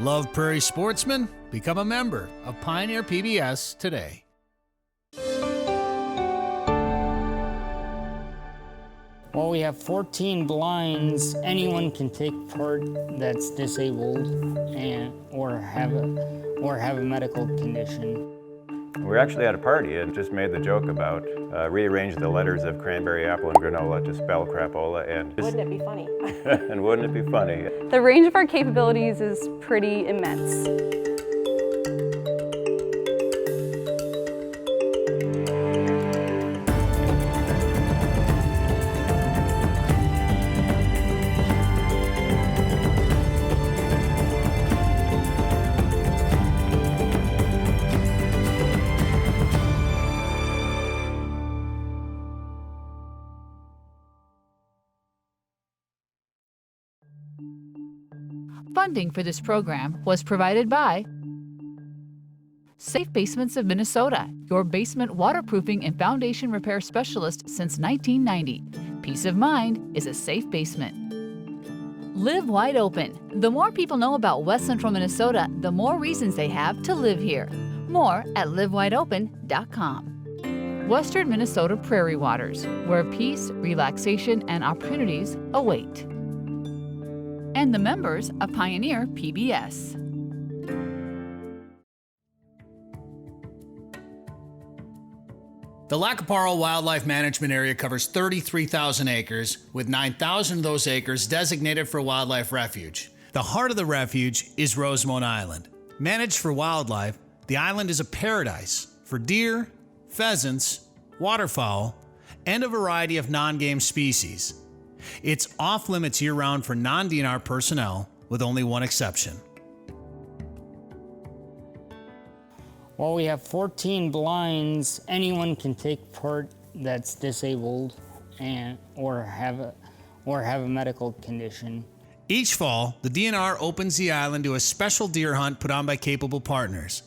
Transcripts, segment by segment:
Love prairie sportsmen? Become a member of Pioneer PBS today. Well, we have 14 blinds. Anyone can take part that's disabled or have a medical condition. We were actually at a party and just made the joke about rearrange the letters of cranberry, apple, and granola to spell crapola. And wouldn't it be funny? And wouldn't it be funny? The range of our capabilities is pretty immense. Funding for this program was provided by Safe Basements of Minnesota, your basement waterproofing and foundation repair specialist since 1990. Peace of mind is a safe basement. Live Wide Open. The more people know about West Central Minnesota, the more reasons they have to live here. More at livewideopen.com. Western Minnesota Prairie Waters, where peace, relaxation, and opportunities await. And the members of Pioneer PBS. The Lac qui Parle Wildlife Management Area covers 33,000 acres, with 9,000 of those acres designated for wildlife refuge. The heart of the refuge is Rosemont Island. Managed for wildlife, the island is a paradise for deer, pheasants, waterfowl, and a variety of non-game species. It's off-limits year-round for non-DNR personnel, with only one exception. Well, we have 14 blinds. Anyone can take part that's disabled or have a medical condition. Each fall, the DNR opens the island to a special deer hunt put on by capable partners.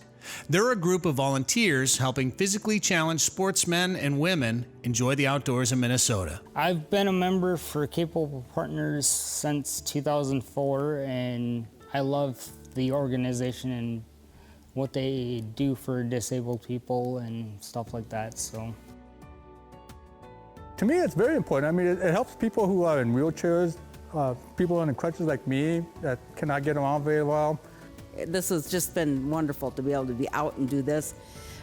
They're a group of volunteers helping physically challenged sportsmen and women enjoy the outdoors in Minnesota. I've been a member for Capable Partners since 2004, and I love the organization and what they do for disabled people and stuff like that. So, to me, it's very important. I mean, it helps people who are in wheelchairs, people on crutches like me that cannot get around very well. This has just been wonderful to be able to be out and do this.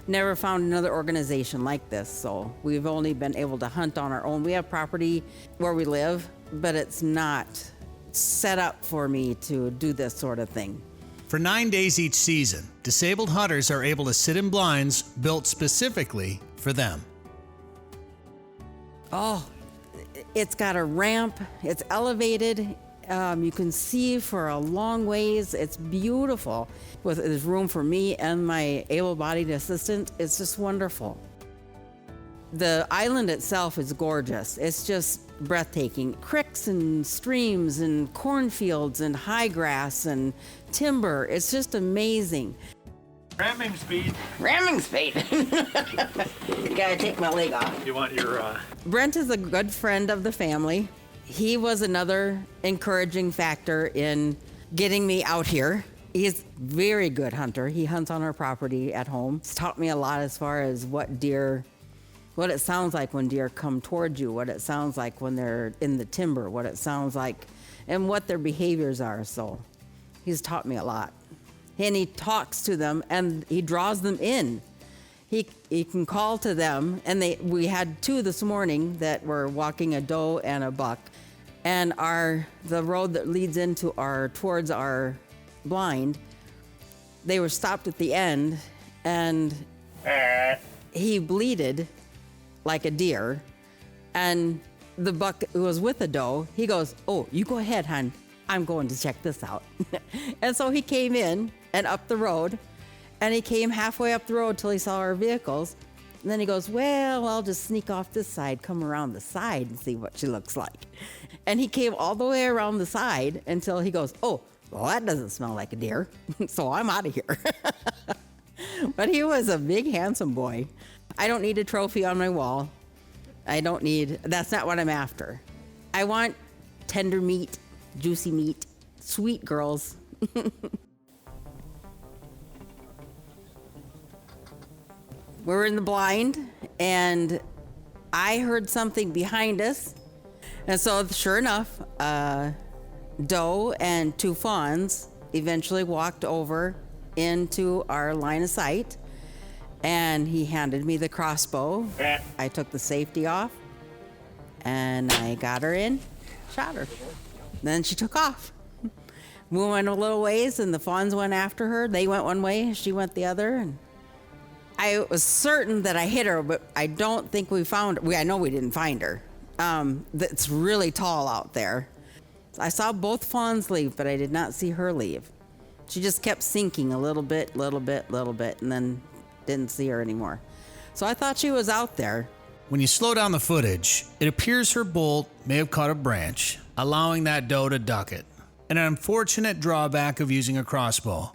Never found another organization like this, so we've only been able to hunt on our own. We have property where we live, but it's not set up for me to do this sort of thing. For 9 days each season, disabled hunters are able to sit in blinds built specifically for them. Oh, it's got a ramp, it's elevated. You can see for a long ways. It's beautiful. There's room for me and my able-bodied assistant. It's just wonderful. The island itself is gorgeous. It's just breathtaking. Creeks and streams and cornfields and high grass and timber. It's just amazing. Ramming speed. Ramming speed. Gotta take my leg off. You want your... Brent is a good friend of the family. He was another encouraging factor in getting me out here. He's a very good hunter. He hunts on our property at home. He's taught me a lot as far as what it sounds like when deer come towards you, what it sounds like when they're in the timber, what it sounds like, and what their behaviors are. So he's taught me a lot. And he talks to them and he draws them in. He can call to them, and we had 2 this morning that were walking, a doe and a buck. And the road that leads towards our blind, they were stopped at the end, and he bleated like a deer. And the buck who was with the doe, he goes, "Oh, you go ahead, hon. I'm going to check this out." And so he came in and up the road, and he came halfway up the road till he saw our vehicles. And then he goes, "Well, I'll just sneak off this side, come around the side and see what she looks like." And he came all the way around the side until he goes, "Oh, well, that doesn't smell like a deer." So I'm out of here. But he was a big, handsome boy. I don't need a trophy on my wall. That's not what I'm after. I want tender meat, juicy meat, sweet girls. We were in the blind, and I heard something behind us. And so, sure enough, doe and 2 fawns eventually walked over into our line of sight, and he handed me the crossbow. I took the safety off, and I got her in, shot her. Then she took off. We went a little ways, and the fawns went after her. They went one way, she went the other, and I was certain that I hit her, but I don't think we found her. I know we didn't find her. It's really tall out there. I saw both fawns leave, but I did not see her leave. She just kept sinking a little bit, and then didn't see her anymore. So I thought she was out there. When you slow down the footage, it appears her bolt may have caught a branch, allowing that doe to duck it. An unfortunate drawback of using a crossbow.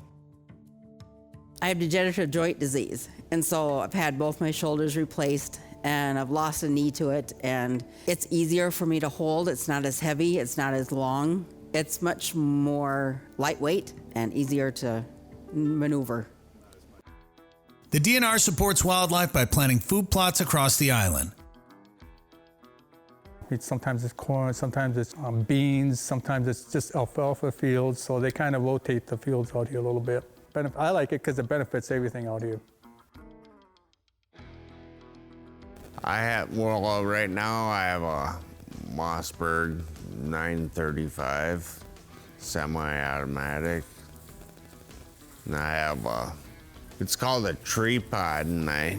I have degenerative joint disease, and so I've had both my shoulders replaced, and I've lost a knee to it, and it's easier for me to hold. It's not as heavy, it's not as long. It's much more lightweight and easier to maneuver. The DNR supports wildlife by planting food plots across the island. Sometimes it's corn, sometimes it's beans, sometimes it's just alfalfa fields, so they kind of rotate the fields out here a little bit. I like it because it benefits everything out here. Right now I have a Mossberg 935 semi-automatic. And I have it's called a tree pod, and I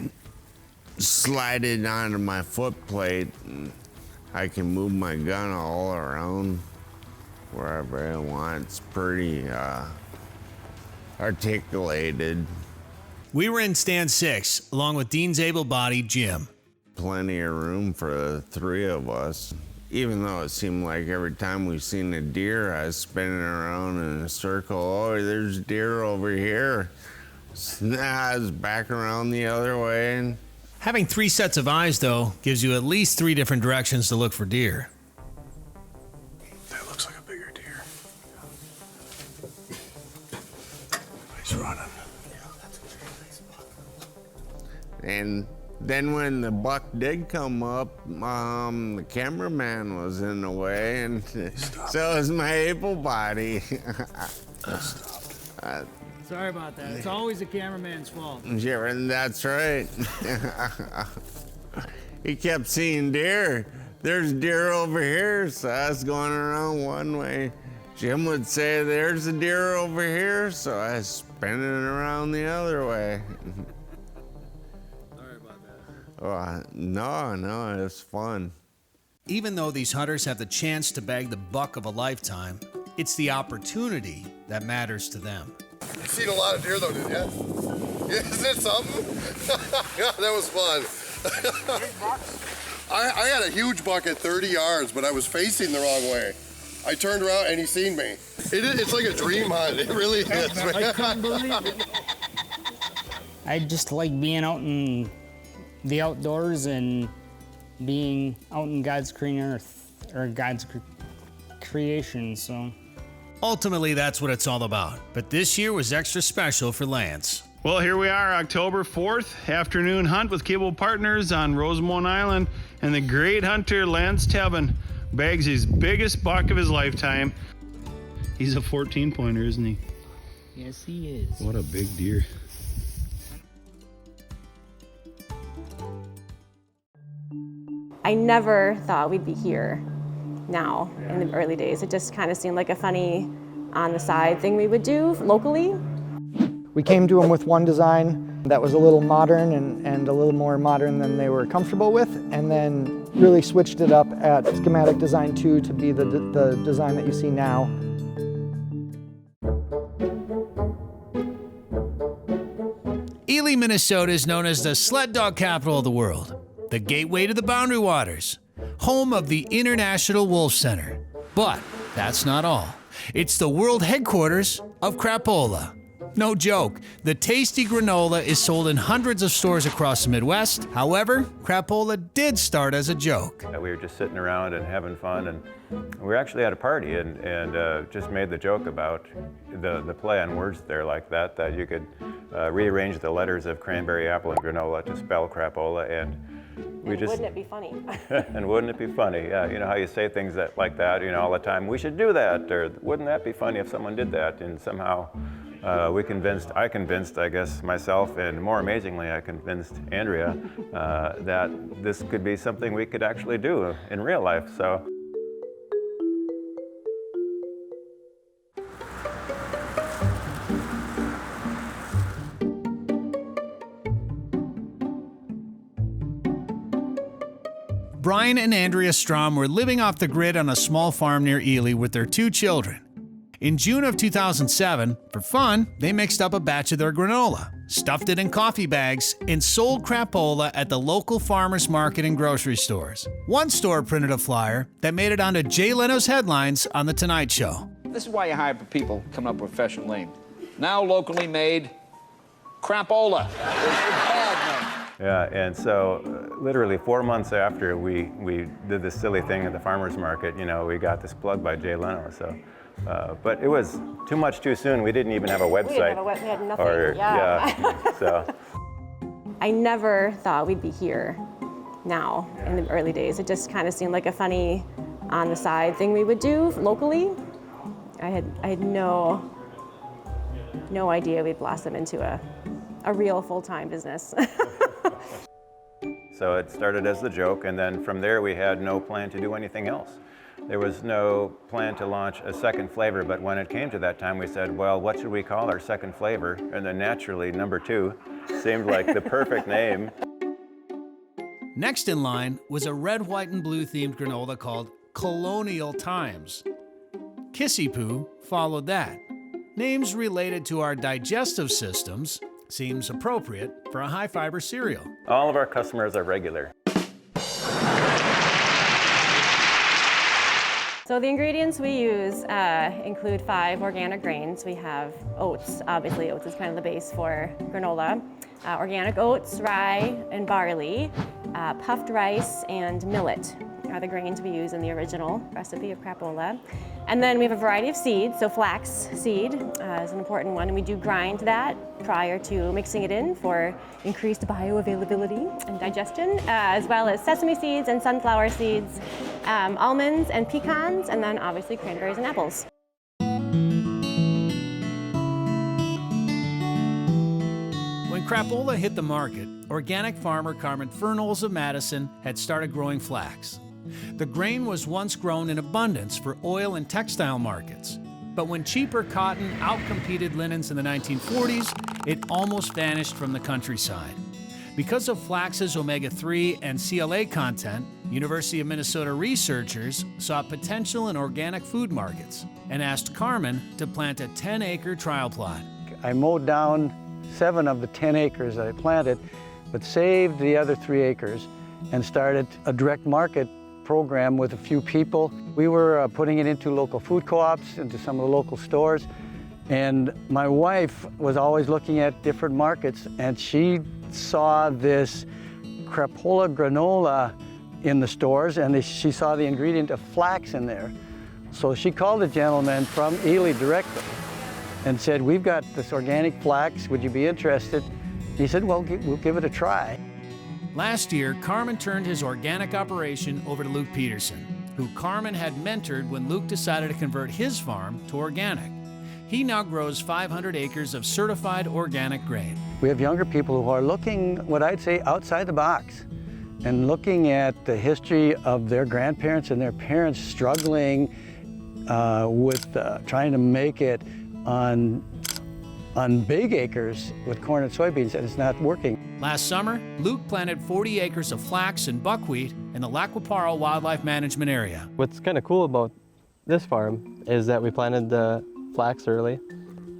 slide it onto my foot plate, and I can move my gun all around wherever I want. It's pretty articulated. We were in stand 6, along with Dean's able-bodied Jim. Plenty of room for the 3 of us. Even though it seemed like every time we seen a deer, I was spinning around in a circle. Oh, there's deer over here. I was back around the other way. And Having 3 sets of eyes, though, gives you at least 3 different directions to look for deer. That looks like a bigger deer. He's running. And then when the buck did come up, the cameraman was in the way, and so was my able body. Sorry about that. It's always the cameraman's fault. Yeah, and that's right. He kept seeing deer. There's deer over here, so I was going around one way. Jim would say, there's a deer over here, so I was spinning around the other way. Sorry about that. No, it was fun. Even though these hunters have the chance to bag the buck of a lifetime, it's the opportunity that matters to them. You've seen a lot of deer though, didn't you? Isn't it something? Yeah, that was fun. I had a huge buck at 30 yards, but I was facing the wrong way. I turned around and he seen me. It's like a dream hunt. It really is. I couldn't believe it. I just like being out in the outdoors and being out in God's green earth, or God's creation, so. Ultimately, that's what it's all about. But this year was extra special for Lance. Well, here we are, October 4th, afternoon hunt with Cable Partners on Rosamond Island, and the great hunter Lance Tebben bags his biggest buck of his lifetime. He's a 14-pointer, isn't he? Yes, he is. What a big deer. I never thought we'd be here now in the early days. It just kind of seemed like a funny on the side thing we would do locally. We came to them with one design that was a little modern and a little more modern than they were comfortable with, and then really switched it up at Schematic Design 2 to be the design that you see now. Ely, Minnesota is known as the sled dog capital of the world, the gateway to the Boundary Waters, home of the International Wolf Center. But that's not all. It's the world headquarters of crapola. No joke, the tasty granola is sold in hundreds of stores across the Midwest. However, crapola did start as a joke. We were just sitting around and having fun, and we were actually at a party and just made the joke about the play on words there like that you could rearranged the letters of cranberry apple and granola to spell crapola, and wouldn't it be funny? and wouldn't it be funny? Yeah, you know how you say things like that, you know, all the time. We should do that, or wouldn't that be funny if someone did that? And somehow I convinced, I guess, myself, and more amazingly, I convinced Andrea that this could be something we could actually do in real life. So. Brian and Andrea Strom were living off the grid on a small farm near Ely with their 2 children. In June of 2007, for fun, they mixed up a batch of their granola, stuffed it in coffee bags, and sold crapola at the local farmers market and grocery stores. One store printed a flyer that made it onto Jay Leno's headlines on The Tonight Show. This is why you hire people coming up with professional names. Now locally made crapola. Yeah, and so literally 4 months after we did this silly thing at the farmer's market, you know, we got this plug by Jay Leno. So, but it was too much too soon. We didn't even have a website. We had nothing. Yeah. So. I never thought we'd be here now in the early days. It just kind of seemed like a funny on the side thing we would do locally. I had no idea we'd blossom into a real full-time business. So it started as the joke, and then from there we had no plan to do anything else. There was no plan to launch a second flavor, but when it came to that time, we said, well, what should we call our second flavor? And then naturally, number 2 seemed like the perfect name. Next in line was a red, white, and blue themed granola called Colonial Times. Kissy Poo followed that. Names related to our digestive systems seems appropriate for a high-fiber cereal. All of our customers are regular. So the ingredients we use include 5 organic grains. We have oats. Obviously, oats is kind of the base for granola. Organic oats, rye, and barley. Puffed rice and millet are the grains we use in the original recipe of crapola. And then we have a variety of seeds. So flax seed is an important one, and we do grind that prior to mixing it in for increased bioavailability and digestion, as well as sesame seeds and sunflower seeds, almonds and pecans, and then obviously cranberries and apples. When crapola hit the market, organic farmer Carmen Fernals of Madison had started growing flax. The grain was once grown in abundance for oil and textile markets. But when cheaper cotton outcompeted linens in the 1940s, it almost vanished from the countryside. Because of flax's omega-3 and CLA content, University of Minnesota researchers saw potential in organic food markets and asked Carmen to plant a 10-acre trial plot. I mowed down 7 of the 10 acres that I planted, but saved the other 3 acres and started a direct market program with a few people. We were putting it into local food co-ops, into some of the local stores, and my wife was always looking at different markets, and she saw this crapola granola in the stores, and she saw the ingredient of flax in there. So she called a gentleman from Ely directly and said, we've got this organic flax, would you be interested? He said, well, we'll give it a try. Last year, Carmen turned his organic operation over to Luke Peterson, who Carmen had mentored when Luke decided to convert his farm to organic. He now grows 500 acres of certified organic grain. We have younger people who are looking, what I'd say, outside the box and looking at the history of their grandparents and their parents struggling with trying to make it on big acres with corn and soybeans, and it's not working. Last summer, Luke planted 40 acres of flax and buckwheat in the Lac qui Parle Wildlife Management Area. What's kind of cool about this farm is that we planted the flax early.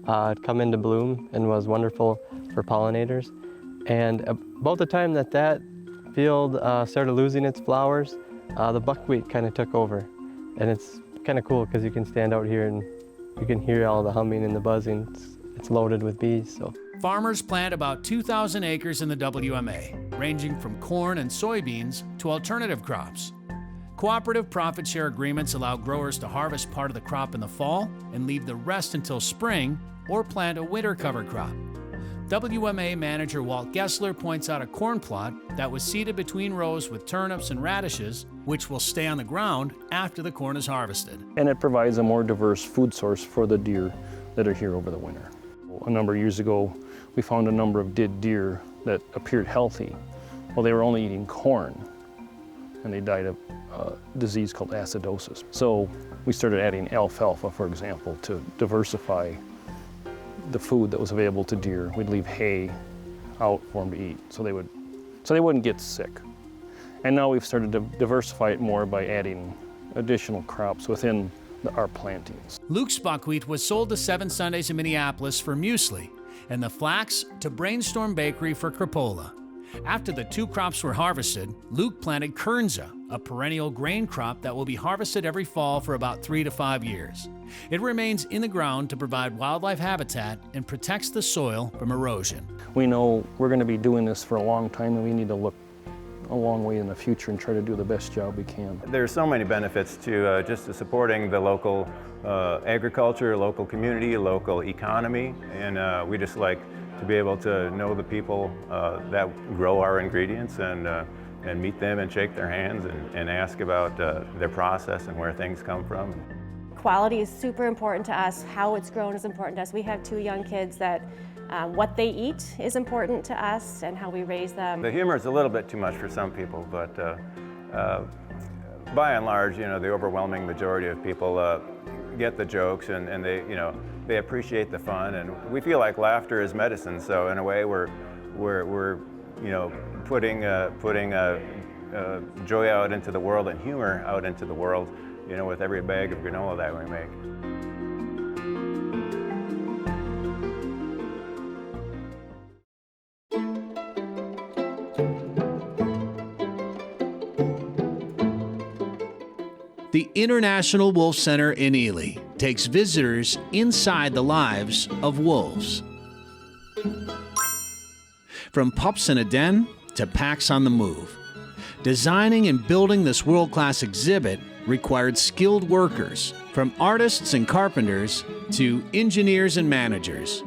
It come into bloom and was wonderful for pollinators. And about the time that field started losing its flowers, the buckwheat kind of took over. And it's kind of cool because you can stand out here and you can hear all the humming and the buzzing. It's loaded with bees. So farmers plant about 2,000 acres in the WMA, ranging from corn and soybeans to alternative crops. Cooperative profit share agreements allow growers to harvest part of the crop in the fall and leave the rest until spring, or plant a winter cover crop. WMA manager Walt Gessler points out a corn plot that was seeded between rows with turnips and radishes, which will stay on the ground after the corn is harvested. And it provides a more diverse food source for the deer that are here over the winter. A number of years ago, we found a number of dead deer that appeared healthy. Well, they were only eating corn, and they died of a disease called acidosis. So we started adding alfalfa, for example, to diversify the food that was available to deer. We'd leave hay out for them to eat, so they wouldn't get sick. And now we've started to diversify it more by adding additional crops within our plantings. Luke's buckwheat was sold to Seven Sundays in Minneapolis for muesli, and the flax to Brainstorm Bakery for crapola. After the two crops were harvested, Luke planted kernza, a perennial grain crop that will be harvested every fall for about 3 to 5 years. It remains in the ground to provide wildlife habitat and protects the soil from erosion. We know we're going to be doing this for a long time, and we need to look a long way in the future and try to do the best job we can. There's so many benefits to just supporting the local agriculture, local community, local economy, and we just like to be able to know the people that grow our ingredients and meet them and shake their hands and ask about their process and where things come from. Quality is super important to us. How it's grown is important to us. We have 2 young kids that what they eat is important to us and how we raise them. The humor is a little bit too much for some people, but by and large, the overwhelming majority of people get the jokes and they appreciate the fun, and we feel like laughter is medicine. So in a way, we're putting joy out into the world and humor out into the world, with every bag of granola that we make. The International Wolf Center in Ely takes visitors inside the lives of wolves. From pups in a den to packs on the move, designing and building this world-class exhibit required skilled workers, from artists and carpenters to engineers and managers.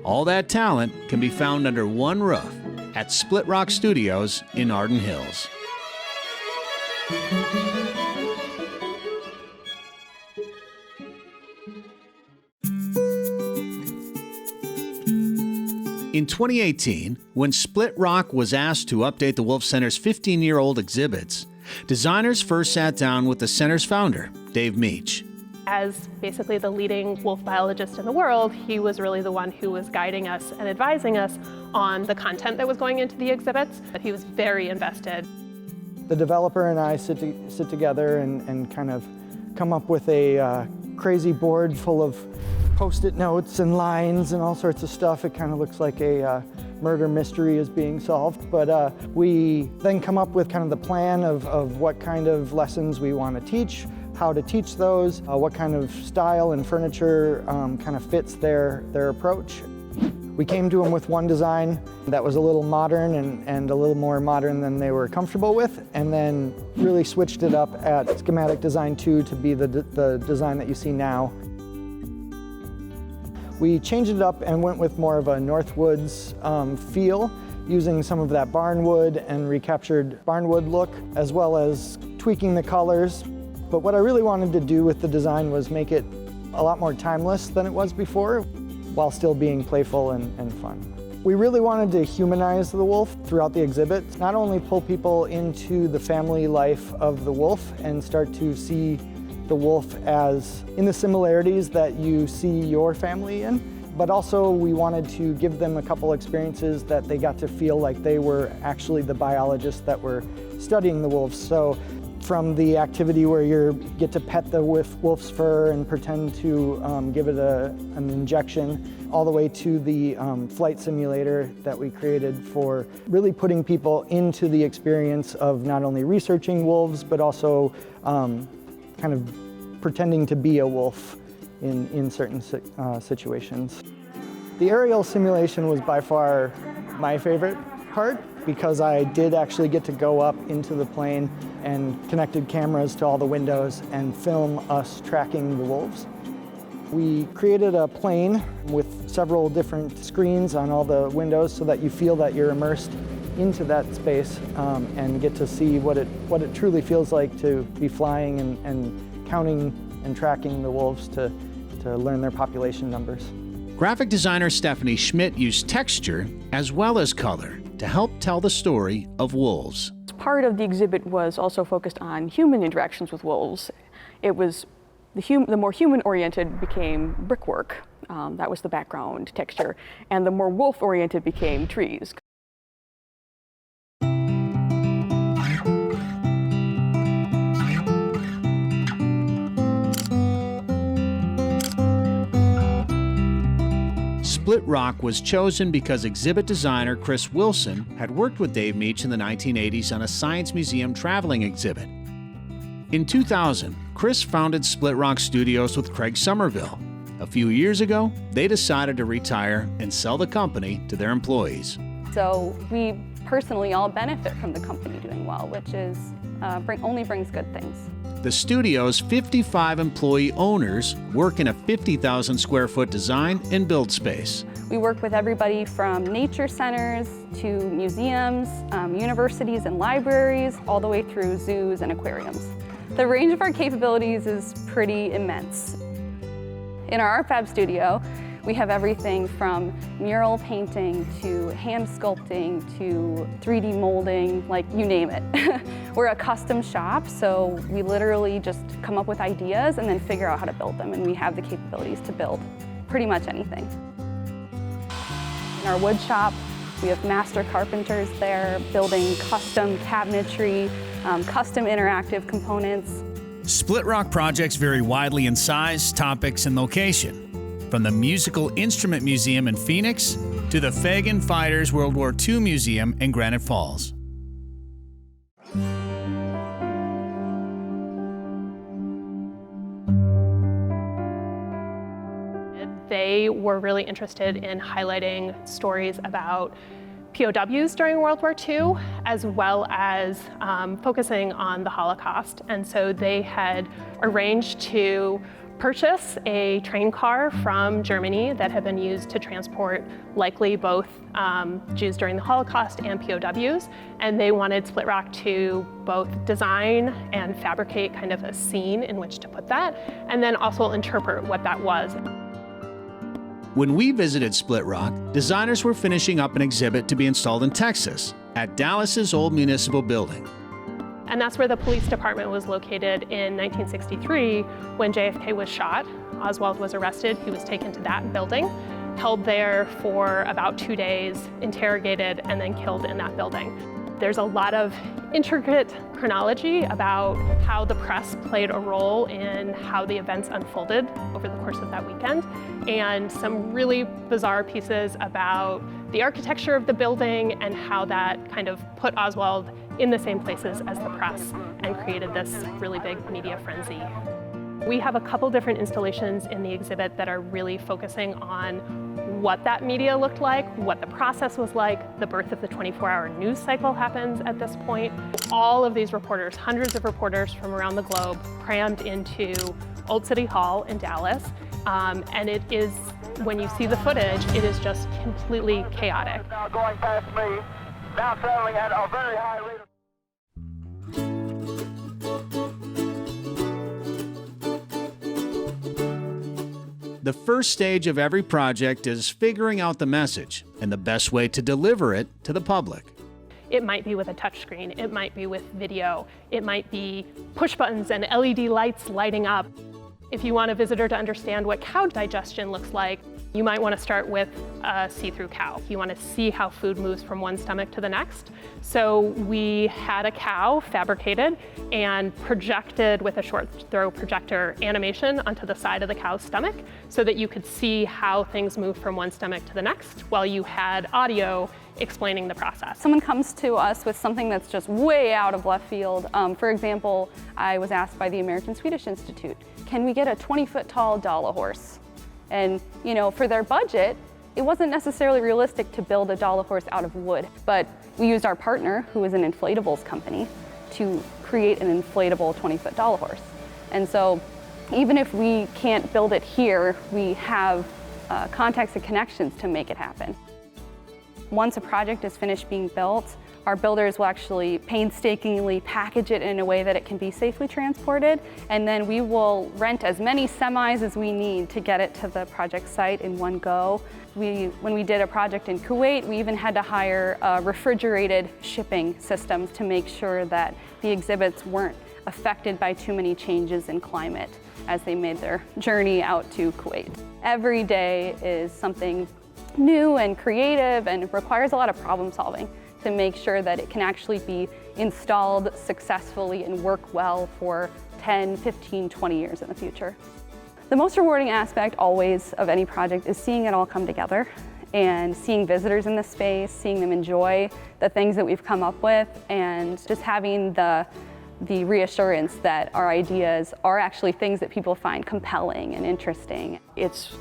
All that talent can be found under one roof at Split Rock Studios in Arden Hills. In 2018, when Split Rock was asked to update the Wolf Center's 15-year-old exhibits, designers first sat down with the center's founder, Dave Meach. As basically the leading wolf biologist in the world, he was really the one who was guiding us and advising us on the content that was going into the exhibits. But he was very invested. The developer and I sit together and kind of come up with a crazy board full of Post-it notes and lines and all sorts of stuff. It kind of looks like a murder mystery is being solved. But we then come up with kind of the plan of what kind of lessons we want to teach, how to teach those, what kind of style and furniture kind of fits their approach. We came to them with one design that was a little modern and a little more modern than they were comfortable with, and then really switched it up at Schematic Design 2 to be the design that you see now. We changed it up and went with more of a Northwoods feel, using some of that barnwood and recaptured barnwood look, as well as tweaking the colors. But what I really wanted to do with the design was make it a lot more timeless than it was before, while still being playful and fun. We really wanted to humanize the wolf throughout the exhibit, not only pull people into the family life of the wolf and start to see the wolf as in the similarities that you see your family in, but also we wanted to give them a couple experiences that they got to feel like they were actually the biologists that were studying the wolves. So from the activity where you get to pet the wolf's fur and pretend to give it an injection, all the way to the flight simulator that we created for really putting people into the experience of not only researching wolves, but also kind of pretending to be a wolf in certain situations. The aerial simulation was by far my favorite part, because I did actually get to go up into the plane and connected cameras to all the windows and film us tracking the wolves. We created a plane with several different screens on all the windows so that you feel that you're immersed into that space and get to see what it truly feels like to be flying and counting and tracking the wolves to learn their population numbers. Graphic designer Stephanie Schmidt used texture as well as color to help tell the story of wolves. Part of the exhibit was also focused on human interactions with wolves. It was the more human-oriented became brickwork. That was the background texture. And the more wolf-oriented became trees. Split Rock was chosen because exhibit designer Chris Wilson had worked with Dave Meach in the 1980s on a Science Museum traveling exhibit. In 2000, Chris founded Split Rock Studios with Craig Somerville. A few years ago, they decided to retire and sell the company to their employees. So we personally all benefit from the company doing well, which is only brings good things. The studio's 55 employee owners work in a 50,000 square foot design and build space. We work with everybody from nature centers to museums, universities and libraries, all the way through zoos and aquariums. The range of our capabilities is pretty immense. In our ArtFab studio, we have everything from mural painting to hand sculpting to 3D molding, like you name it. We're a custom shop, so we literally just come up with ideas and then figure out how to build them, and we have the capabilities to build pretty much anything. In our wood shop, we have master carpenters there building custom cabinetry, custom interactive components. Split Rock projects vary widely in size, topics, and location. From the Musical Instrument Museum in Phoenix to the Fagan Fighters World War II Museum in Granite Falls. They were really interested in highlighting stories about POWs during World War II, as well as focusing on the Holocaust. And so they had arranged to purchase a train car from Germany that had been used to transport likely both Jews during the Holocaust and POWs. And they wanted Split Rock to both design and fabricate kind of a scene in which to put that, and then also interpret what that was. When we visited Split Rock, designers were finishing up an exhibit to be installed in Texas at Dallas's old municipal building. And that's where the police department was located in 1963 when JFK was shot. Oswald was arrested. He was taken to that building, held there for about 2 days, interrogated, and then killed in that building. There's a lot of intricate chronology about how the press played a role in how the events unfolded over the course of that weekend, and some really bizarre pieces about the architecture of the building and how that kind of put Oswald in the same places as the press and created this really big media frenzy. We have a couple different installations in the exhibit that are really focusing on what that media looked like, what the process was like. The birth of the 24-hour news cycle happens at this point. All of these reporters, hundreds of reporters from around the globe, crammed into Old City Hall in Dallas. And it is, when you see the footage, it is just completely chaotic. Now going past me, now traveling at a very high rate. The first stage of every project is figuring out the message and the best way to deliver it to the public. It might be with a touchscreen, it might be with video, it might be push buttons and LED lights lighting up. If you want a visitor to understand what cow digestion looks like, you might want to start with a see-through cow. You want to see how food moves from one stomach to the next. So we had a cow fabricated and projected with a short throw projector animation onto the side of the cow's stomach so that you could see how things move from one stomach to the next while you had audio explaining the process. Someone comes to us with something that's just way out of left field. For example, I was asked by the American Swedish Institute, can we get a 20-foot tall Dala horse? And you know, for their budget, it wasn't necessarily realistic to build a Dala horse out of wood, but we used our partner, who is an inflatables company, to create an inflatable 20-foot Dala horse. And so Even if we can't build it here, we have contacts and connections to make it happen. Once a project is finished being built, our builders will actually painstakingly package it in a way that it can be safely transported, and then we will rent as many semis as we need to get it to the project site in one go. When we did a project in Kuwait, we even had to hire refrigerated shipping systems to make sure that the exhibits weren't affected by too many changes in climate as they made their journey out to Kuwait. Every day is something new and creative and requires a lot of problem solving to make sure that it can actually be installed successfully and work well for 10, 15, 20 years in the future. The most rewarding aspect always of any project is seeing it all come together and seeing visitors in the space, seeing them enjoy the things that we've come up with, and just having the reassurance that our ideas are actually things that people find compelling and interesting. It's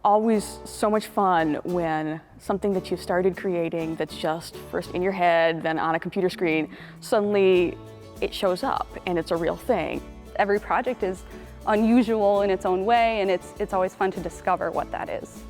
always so much fun when something that you've started creating that's just first in your head, then on a computer screen, suddenly it shows up and it's a real thing. Every project is unusual in its own way, and it's always fun to discover what that is.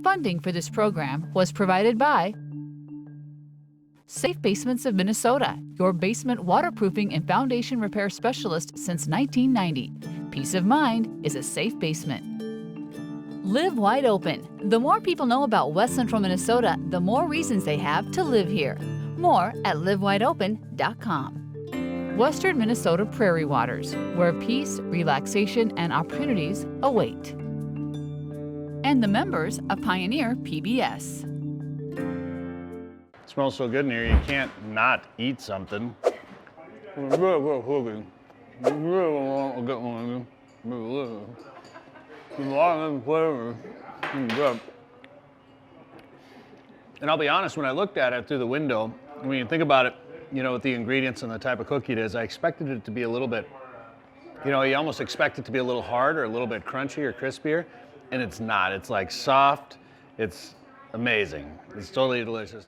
Funding for this program was provided by Safe Basements of Minnesota, your basement waterproofing and foundation repair specialist since 1990. Peace of mind is a safe basement. Live Wide Open. The more people know about West Central Minnesota, the more reasons they have to live here. More at livewideopen.com. Western Minnesota Prairie Waters, where peace, relaxation, and opportunities await. And the members of Pioneer PBS. It smells so good in here, you can't not eat something. And I'll be honest, when I looked at it through the window, when you think about it, you know, with the ingredients and the type of cookie it is, I expected it to be a little bit, you know, you almost expect it to be a little hard or a little bit crunchy or crispier, and it's not. It's like soft, it's amazing. It's totally delicious.